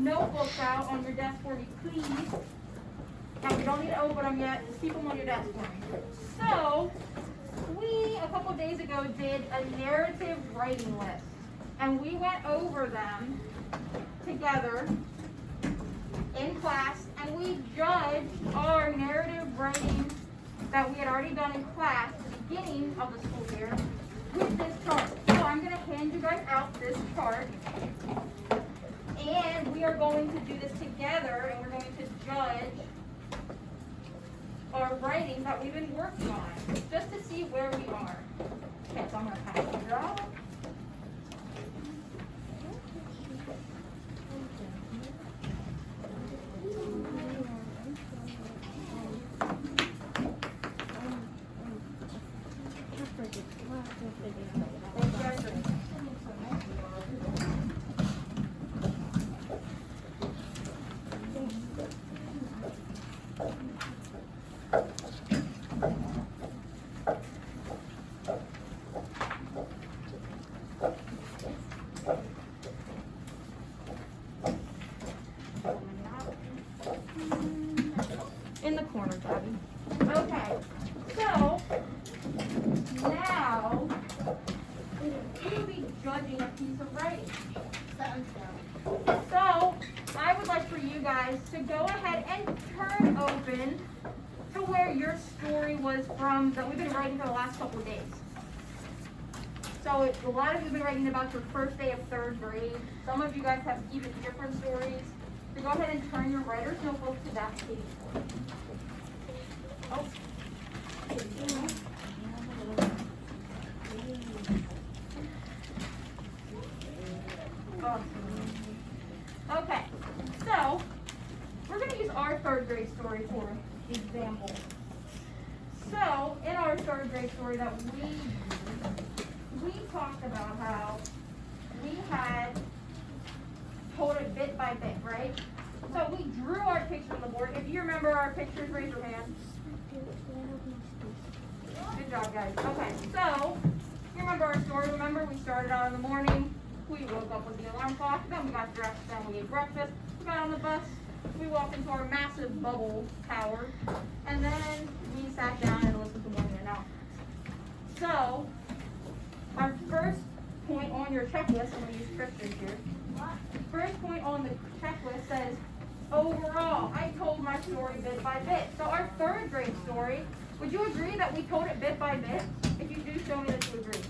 notebooks out on your desk for me, please. Now, we don't need to open them yet. Just keep them on your desk for me. So, we, a couple days ago, did a narrative writing list. And we went over them together in class, and we judged our narrative writing that we had already done in class at the beginning of the school year with this chart. So I'm going to hand you guys out this chart, and we are going to do this together, and we're going to judge our writings that we've been working on, just to see where we are. Okay, so I'm going to pass it out. In the corner, Gabby. Okay, so now we'll be judging a piece of writing. So I would like for you guys to go ahead and turn open to where your story was from that we've been writing for the last couple of days. So a lot of you have been writing about your first day of third grade. Some of you guys have even different stories. So go ahead and turn your writer's notebook to that page. Oh. Okay, so we're going to use our third grade story for example. So in our third grade story that we talked about how we had told it bit by bit, right? So we drew our picture on the board. If you remember our pictures, raise your hand. Good job, guys. Okay, so you remember our story. Remember we started out in the morning. We woke up with the alarm clock. Then we got dressed. Then we ate breakfast. We got on the bus. We walked into our massive bubble tower. And then we sat down and listened to morning announcements. So our first point on your checklist, I'm going to use pictures here. First point on the checklist says, overall, I told my story bit by bit. So our third grade story, would you agree that we told it bit by bit? If you do, show me that you agree.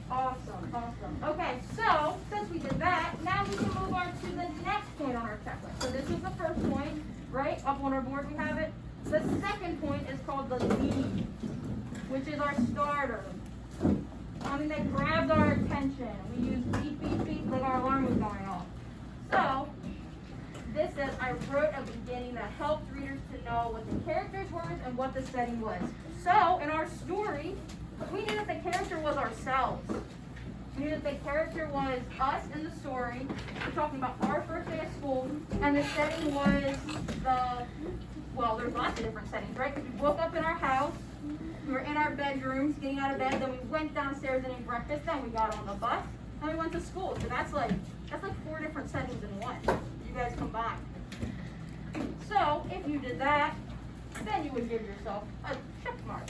Awesome, awesome. Okay, so since we did that, now we can move on to the next point on our checklist. So this is the first point, right? Up on our board we have it. The second point is called the lead, which is our starter. Something that grabbed our attention. We use beep, beep, beep like our alarm was going off. So, this says, I wrote a beginning that helped readers to know what the characters were and what the setting was. So, in our story, we knew that the character was ourselves. We knew that the character was us in the story. We're talking about our first day of school, and the setting was well, there's lots of different settings, right? Because we woke up in our house, we were in our bedrooms, getting out of bed, then we went downstairs and ate breakfast, then we got on the bus, then we went to school. So that's like 4 different settings in one. You guys combined. So if you did that, then you would give yourself a check mark.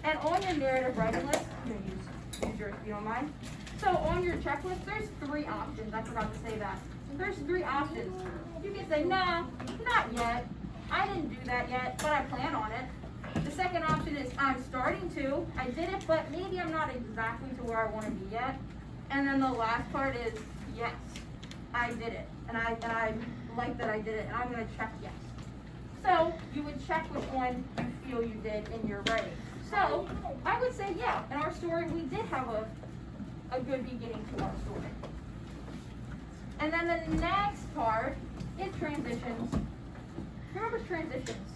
And on your narrative writing list, I'm going to use yours if you don't mind. So on your checklist, there's 3 options. I forgot to say that. There's 3 options. You can say, nah, not yet. I didn't do that yet, but I plan on it. The second option is I'm starting to. I did it, but maybe I'm not exactly to where I want to be yet. And then the last part is yes, I did it. And I like that I did it, and I'm going to check yes. So you would check which one you feel you did in your writing. So I would say, yeah, in our story, we did have a good beginning to our story. And then the next part is transitions. Remember transitions?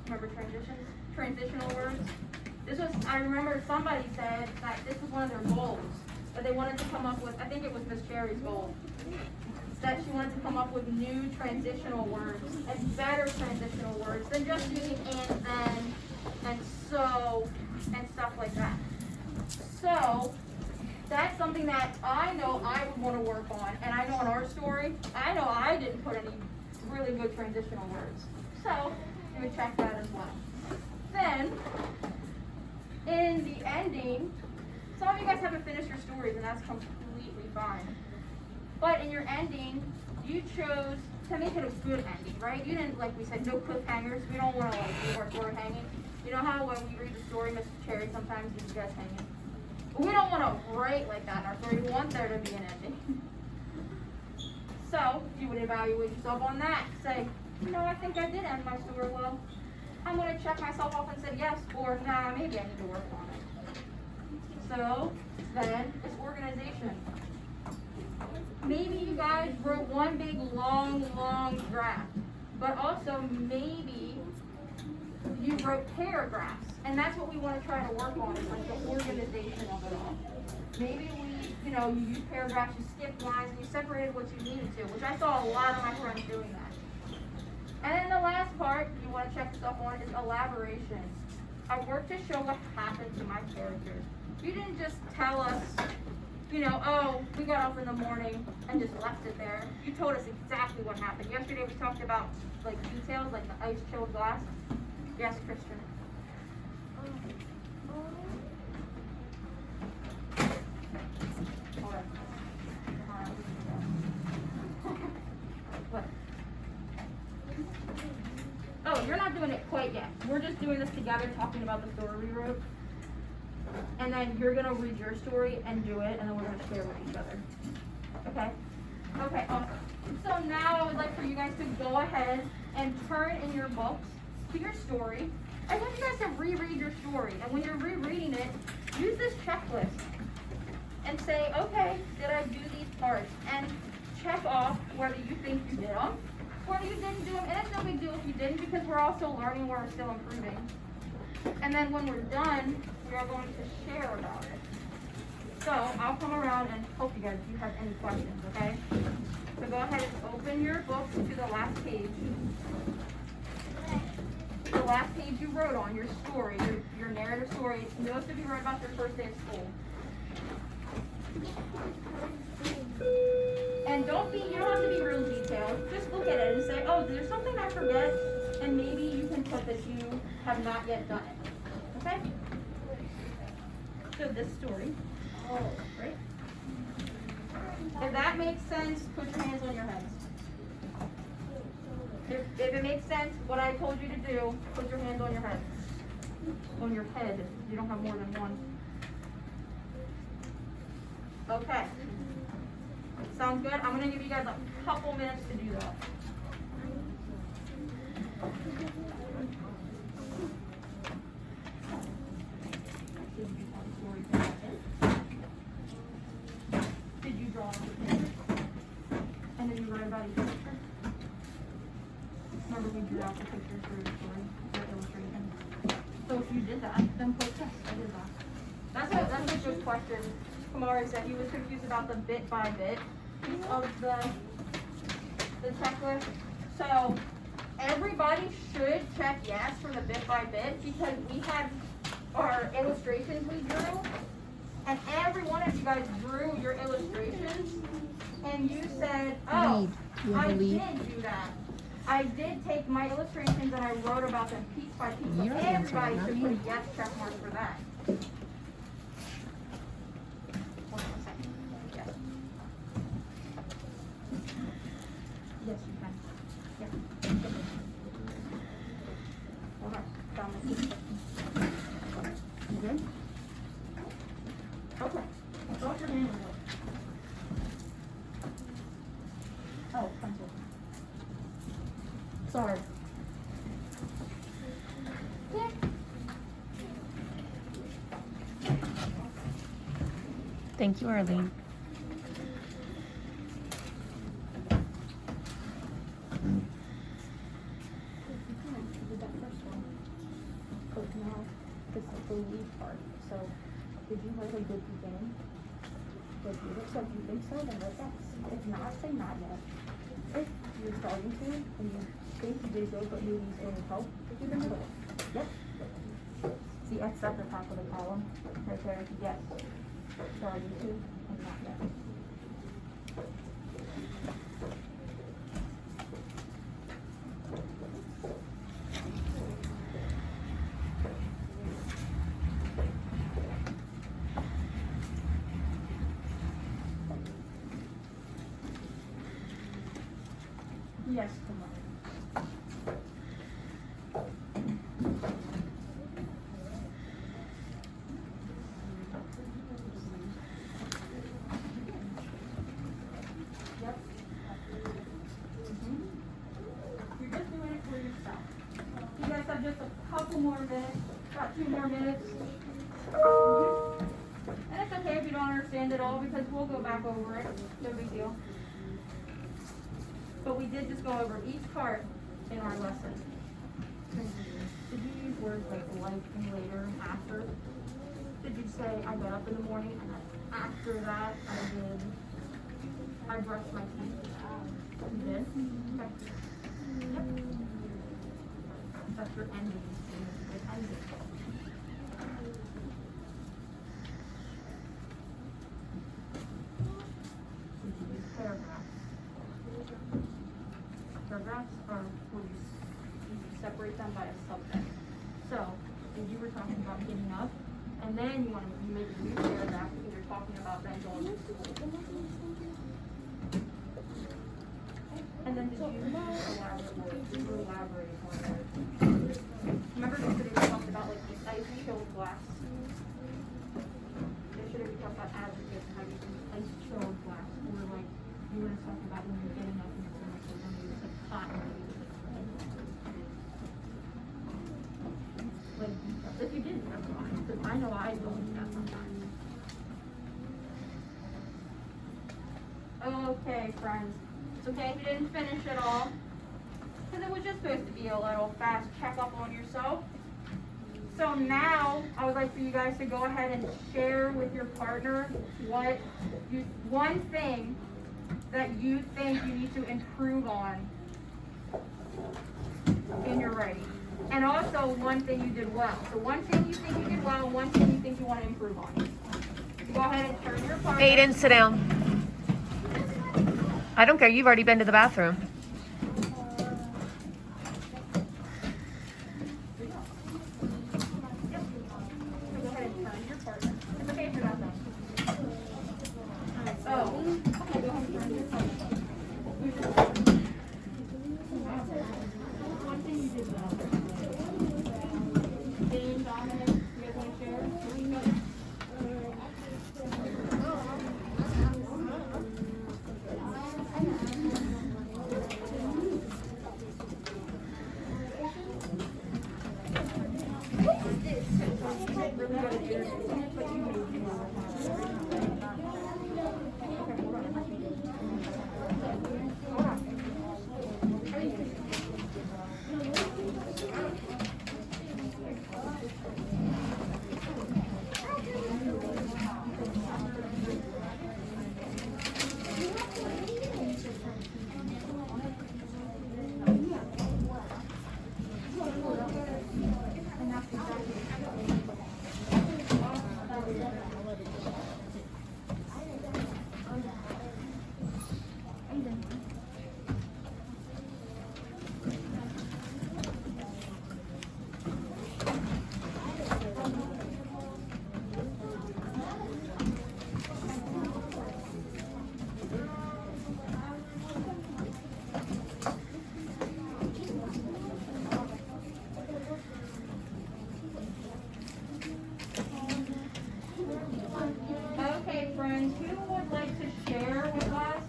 Remember transitions? Transitional words? I remember somebody said that this was one of their goals, that they wanted to come up with, I think it was Miss Cherry's goal, that she wanted to come up with new transitional words and better transitional words than just using and then and so and stuff like that. So that's something something that I know I would want to work on, and I know in our story, I know I didn't put any really good transitional words. So, you would check that as well. Then, in the ending, some of you guys haven't finished your stories, and that's completely fine. But in your ending, you chose to make it a good ending, right? You didn't, like we said, no cliffhangers. We don't want to leave our story hanging. You know how when we read the story, Mr. Cherry sometimes leaves you guys hanging? We don't want to write like that in our story. We want there to be an ending. So, you would evaluate yourself on that. Say, I think I did end my story well. I'm going to check myself off and say yes, or nah, maybe I need to work on it. So, then, it's organization. Maybe you guys wrote one big, long draft, but also maybe you wrote paragraphs, and that's what we want to try to work on, is like the organization of it all. Maybe you use paragraphs, you skipped lines, and you separated what you needed to, which I saw a lot of my friends doing that. And then the last part you want to check yourself on is elaboration. I worked to show what happened to my characters. You didn't just tell us, oh, we got up in the morning and just left it there. You told us exactly what happened. Yesterday we talked about like details, like the ice chilled glass. Yes, Christian. What? Oh, you're not doing it quite yet. We're just doing this together, talking about the story we wrote. And then you're going to read your story and do it, and then we're going to share with each other. Okay? Okay, awesome. So now I would like for you guys to go ahead and turn in your books to your story. I want you guys to reread your story. And when you're rereading it, use this checklist and say, okay, did I do these parts? And check off whether you think you did them, whether you didn't do them. And it's no big deal if you didn't, because we're all still learning, we're still improving. And then when we're done, we are going to share about it. So I'll come around and help you guys if you have any questions, okay? So go ahead and open your books to the last page. The last page you wrote on, your story, your narrative story. Most of you wrote about your first day of school. And you don't have to be real detailed. Just look at it and say, oh, there's something I forget, and maybe you can put that you have not yet done it. Okay? So this story, right? If that makes sense, put your hands on your heads. If it makes sense, what I told you to do, put your hands on your head. On your head. You don't have more than one. Okay. Sounds good? I'm going to give you guys a couple minutes to do that. Did you draw a picture? And then you write about each picture? Remember we drew out the pictures for the story, the illustration. So if you did that, then put yes, I did that. That's a good question. Kamari said he was confused about the bit by bit piece of the checklist. So everybody should check yes for the bit by bit, because we had our illustrations we drew, and every one of you guys drew your illustrations, and you said, oh, I did do that. I did take my illustrations and I wrote about them piece by piece. So everybody should put a yes check mark for that. Hold on a second. Yes. Yes, you can. Yeah. Hold on. Found my piece. You good? Okay. Go off your hand. Oh, pencil. Sorry. Yeah. Thank you, Arlene. This is the lead part. So, did you write a good beginning? Did you? So if you think so, then write that. If not, say not yet. If you're starting to, and you think you did good, but maybe you still need help, do the middle one. Yep. See X at the top of the column. Right there. Yes. Sorry, you two. I'm not done. Yes, come on. Yep. You're just doing it for yourself. You guys have just a couple more minutes, about 2 more minutes. And it's okay if you don't understand it all because we'll go back over it. No big deal. But we did just go over each part in our lesson. Did you use words like and later and after? Did you say I got up in the morning and then after that I brushed my teeth? You did? Okay. Yep. That's your ending. Good ending. Did you use paragraphs? Paragraphs are where you separate them by a subject. So, if you were talking about getting up, and then you want to make a new paragraph because you're talking about then going to school. And then did you elaborate on it? Remember yesterday we talked about like the ice chilled glass? Yesterday we talked about adjectives and how you use ice chilled glass. Or like you were talking about when you're getting up and you're going to school, you use like hot and like if you didn't, that's fine. Because I know I don't do that sometimes. Okay, friends. It's okay if you didn't finish it all. Because it was just supposed to be a little fast checkup on yourself. So now, I would like for you guys to go ahead and share with your partner one thing that you think you need to improve on in your writing. And also one thing you did well. So one thing you think you did well, and one thing you think you want to improve on. So go ahead and turn your partner. Aiden, sit down. I don't care. You've already been to the bathroom. Go ahead and turn your partner. It's okay if you're not done. Okay, go ahead and turn your partner. One thing you did well. Dane, Dominic, you guys want to share? Okay, friends, who would like to share with us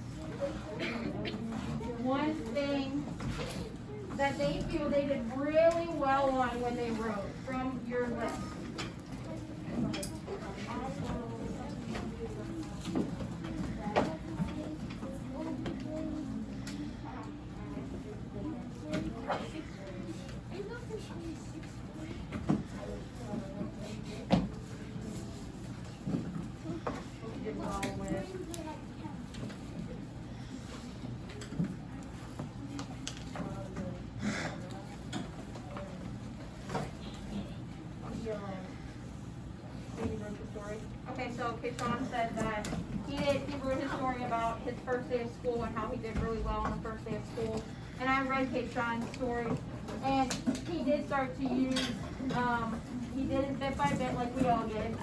one thing that they feel they did really well on when they wrote from your list? story. Okay, so Keyshawn said that he wrote his story about his first day of school and how he did really well on the first day of school. And I read Keyshawn's story, and he did start to use, he did it bit by bit like we all did.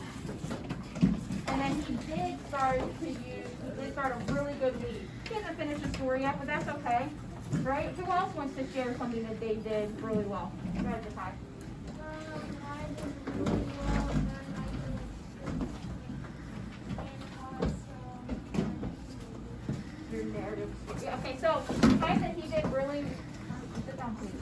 And then he did start a really good lead. He hasn't finished the story yet, but that's okay, right? Who else wants to share something that they did really well? Go ahead, Jakai. Your narrative. Yeah, okay, so Kai said he did really. Sit down, please.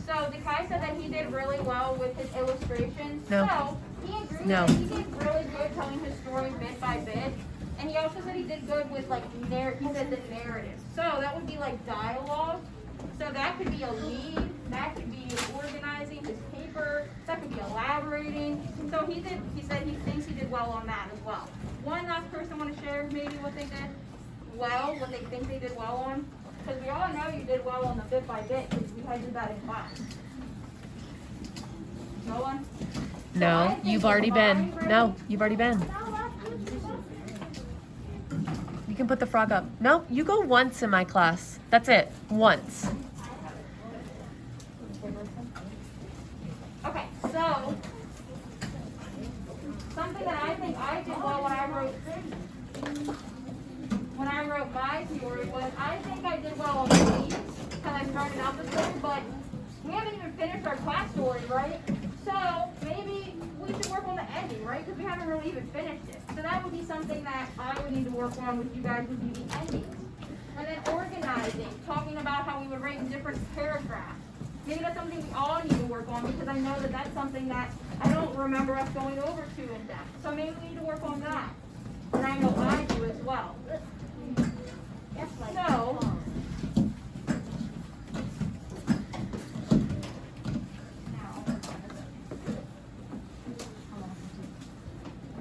So Kai said that he did really well with his illustrations. No. So he agreed No. that he did really good telling his story bit by bit. And he also said he did good with like he said the narrative. So that would be like dialogue. So that could be a lead, that could be organizing his paper, that could be elaborating. So he said he thinks he did well on that as well. One last person want to share maybe what they did well, what they think they did well on? Because we all know you did well on the bit by bit because we had to do that in class. No one? No, you've already been. No, you've already been. You can put the frog up. No, you go once in my class. That's it. Once. Okay, so something that I think I did well when I wrote my story was I think I did well on the leads because I started out the story, but we haven't even finished our class story, right? So maybe we should work on the ending, right? Because we haven't really even finished it. So that would be something that I would need to work on with you guys would be the endings. And then organizing, talking about how we would write in different paragraphs. Maybe that's something we all need to work on because I know that that's something that I don't remember us going over too in depth. So maybe we need to work on that. And I know I do as well. So,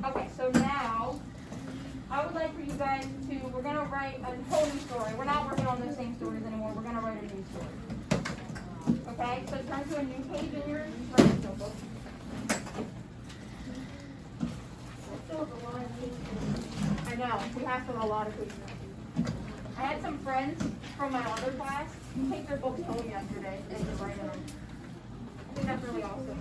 okay, so now I would like for you guys to, we're going to write a whole new story. We're not working on those same stories anymore. We're going to write a new story. Okay, so turn to a new page in your writing notebook. I know, we have to have a lot of pages. I had some friends from my other class who take their books home yesterday and just write in them. I think that's really awesome.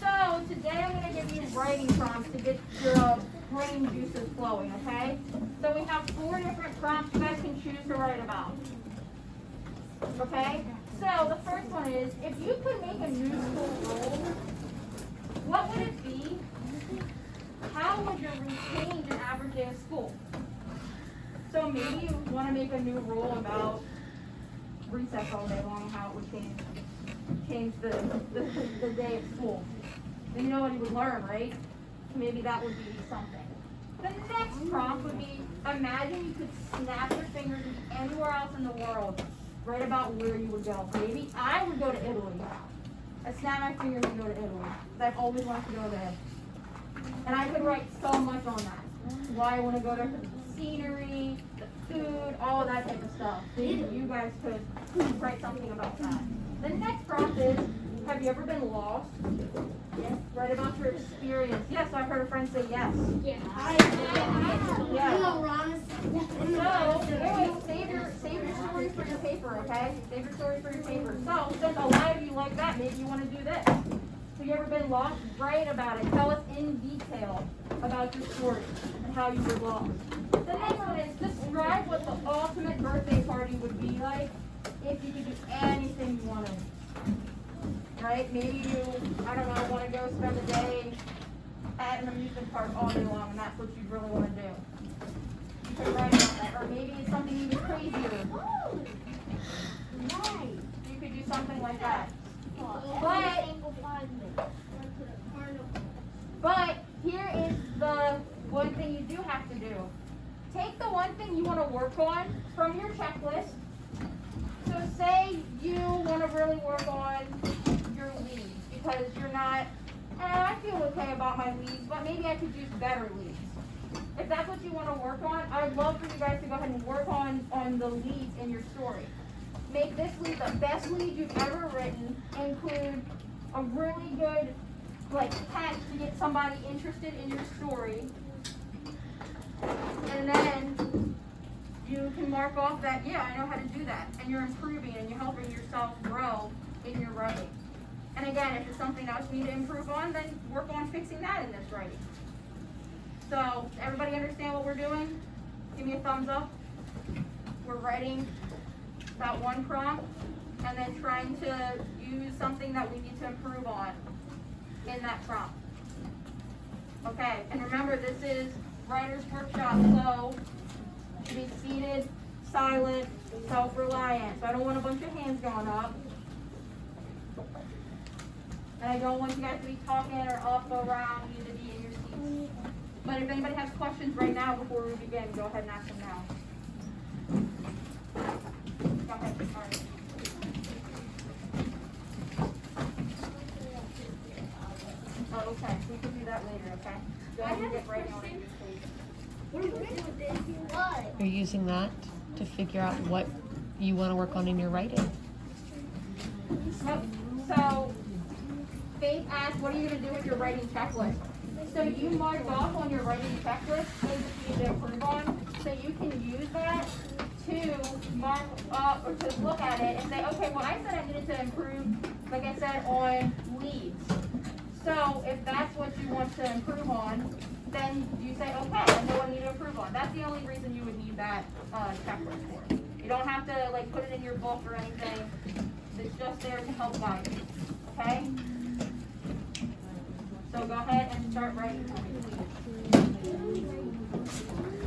So today I'm going to give you writing prompts to get your brain juices flowing, okay? So we have 4 different prompts you guys can choose to write about. Okay? So the first one is, if you could make a new school rule, what would it be? How would your route change an average day of school? So maybe you want to make a new rule about recess all day long and how it would change the day of school. Then you know what you would learn, right? Maybe that would be something. The next prompt would be, imagine you could snap your fingers and be anywhere else in the world. Write about where you would go. Maybe I would go to Italy. I snap my fingers and go to Italy. I've always wanted to go there. And I could write so much on that. Why I want to go there, the scenery, the food, all of that type of stuff. Maybe you guys could write something about that. The next prompt is, have you ever been lost? Yes. Write about your experience. Yes, I've heard a friend say yes. Yeah. Yeah. So, wait, save your stories for your paper, okay? Save your stories for your paper. So, since a lot of you like that, maybe you want to do this. Have you ever been lost? Write about it. Tell us in detail about your story and how you were lost. The next one is describe what the ultimate birthday party would be like if you could do anything you wanted. Right? Maybe you, I don't know, want to go spend a day at an amusement park all day long and that's what you really want to do. You could write about that. Or maybe it's something even crazier. Nice. You could do something like that. But here is the one thing you do have to do. Take the one thing you want to work on from your checklist. So say you want to really work on your leads because you're not, I feel okay about my leads, but maybe I could use better leads. If that's what you want to work on, I would love for you guys to go ahead and work on the leads in your story. Make this lead the best lead you've ever written. Include a really good like catch to get somebody interested in your story. And then you can mark off that, yeah, I know how to do that. And you're improving and you're helping yourself grow in your writing. And again, if there's something else you need to improve on, then work on fixing that in this writing. So, everybody understand what we're doing? Give me a thumbs up. We're writing that one prompt and then trying to use something that we need to improve on in that prompt. Okay, and remember this is writer's workshop, so you should be seated, silent, self-reliant. So I don't want a bunch of hands going up. And I don't want you guys to be talking or up around, you need to be in your seats. But if anybody has questions right now before we begin, go ahead and ask them now. Go ahead, sorry. Oh, okay, we can do that later, okay? Go ahead and get right on it, please. What are we doing with this? What? You're using that to figure out what you want to work on in your writing. So, Faith asked, what are you going to do with your writing checklist? So you marked off on your writing checklist things that you need to improve on. So you can use that to mark up or to look at it and say, okay, well I said I needed to improve, like I said, on leads. So if that's what you want to improve on, then you say, okay, I know what I need to improve on. That's the only reason you would need that checklist for. You don't have to like put it in your book or anything. It's just there to help guide you. Okay? So go ahead and start writing for me, please.